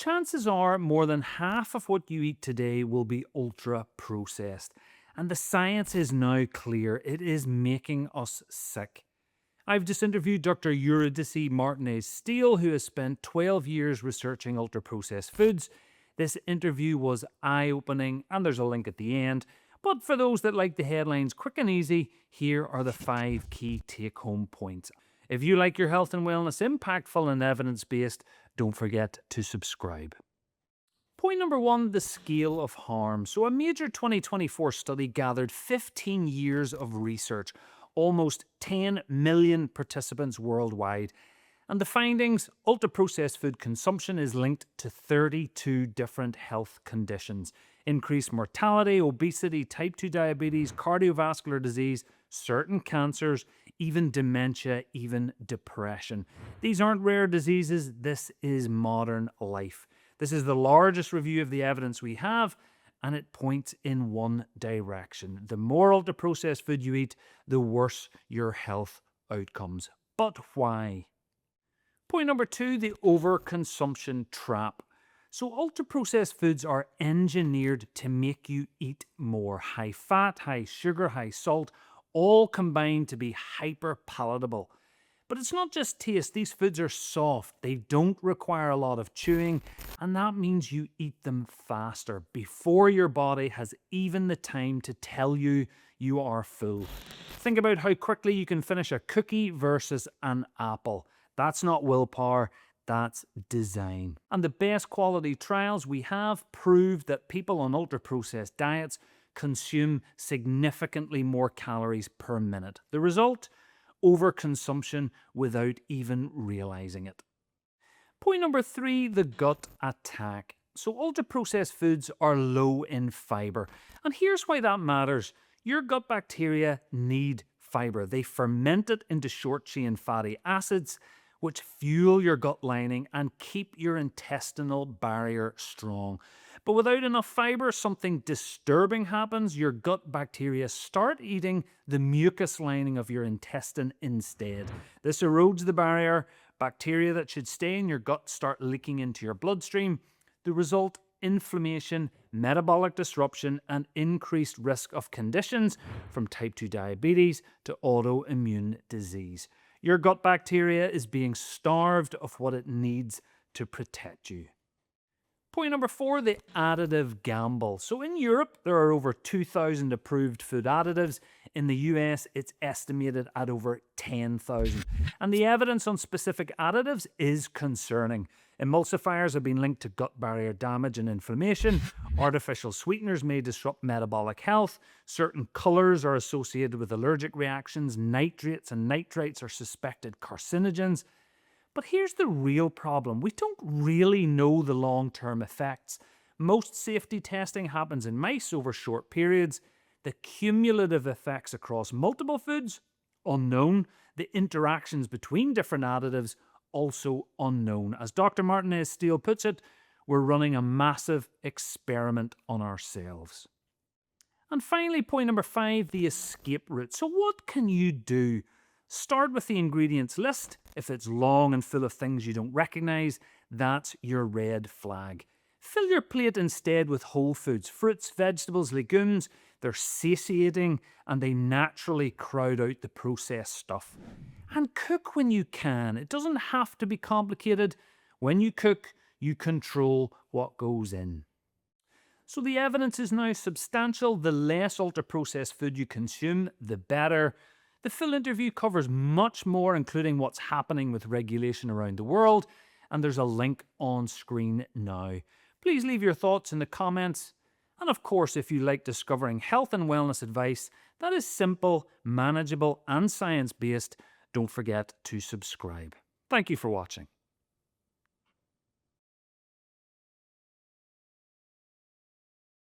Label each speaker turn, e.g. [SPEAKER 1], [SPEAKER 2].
[SPEAKER 1] Chances are more than half of what you eat today will be ultra-processed. And the science is now clear. It is making us sick. I've just interviewed Dr. Euridice Martinez-Steele, who has spent 12 years researching ultra-processed foods. This interview was eye-opening, and there's a link at the end. But for those that like the headlines quick and easy, here are the 5 key take-home points. If you like your health and wellness impactful and evidence-based, don't forget to subscribe. Point number 1, the scale of harm. So a major 2024 study gathered 15 years of research, almost 10 million participants worldwide. And the findings, ultra-processed food consumption is linked to 32 different health conditions. Increased mortality, obesity, type 2 diabetes, cardiovascular disease, certain cancers, even dementia, even depression. These aren't rare diseases, this is modern life. This is the largest review of the evidence we have, and it points in one direction. The more ultra-processed food you eat, the worse your health outcomes. But why? Point number 2, the overconsumption trap. So ultra-processed foods are engineered to make you eat more. High fat, high sugar, high salt, all combined to be hyper-palatable. But it's not just taste. These foods are soft. They don't require a lot of chewing, and that means you eat them faster, before your body has even the time to tell you you are full. Think about how quickly you can finish a cookie versus an apple. That's not willpower, that's design. And the best quality trials we have prove that people on ultra-processed diets consume significantly more calories per minute. The result? Overconsumption without even realizing it. Point number 3, the gut attack. So ultra-processed foods are low in fiber. And here's why that matters. Your gut bacteria need fiber. They ferment it into short-chain fatty acids, which fuel your gut lining and keep your intestinal barrier strong. But without enough fiber, something disturbing happens. Your gut bacteria start eating the mucus lining of your intestine instead. This erodes the barrier. Bacteria that should stay in your gut start leaking into your bloodstream. The result, inflammation, metabolic disruption, and increased risk of conditions from type 2 diabetes to autoimmune disease. Your gut bacteria is being starved of what it needs to protect you. Point number 4, the additive gamble. So in Europe, there are over 2,000 approved food additives. In the US, it's estimated at over 10,000. And the evidence on specific additives is concerning. Emulsifiers have been linked to gut barrier damage and inflammation. Artificial sweeteners may disrupt metabolic health. Certain colors are associated with allergic reactions. Nitrates and nitrites are suspected carcinogens. But here's the real problem. We don't really know the long-term effects. Most safety testing happens in mice over short periods. The cumulative effects across multiple foods, unknown. The interactions between different additives, also unknown. As Dr. Martinez-Steele puts it, we're running a massive experiment on ourselves. And finally, point number 5, the escape route. So what can you do? Start with the ingredients list. If it's long and full of things you don't recognize, that's your red flag. Fill your plate instead with whole foods, fruits, vegetables, legumes. They're satiating and they naturally crowd out the processed stuff. And cook when you can. It doesn't have to be complicated. When you cook, you control what goes in. So the evidence is now substantial. The less ultra-processed food you consume, the better. The full interview covers much more, including what's happening with regulation around the world, and there's a link on screen now. Please leave your thoughts in the comments. And of course, if you like discovering health and wellness advice that is simple, manageable, and science-based, don't forget to subscribe. Thank you for watching.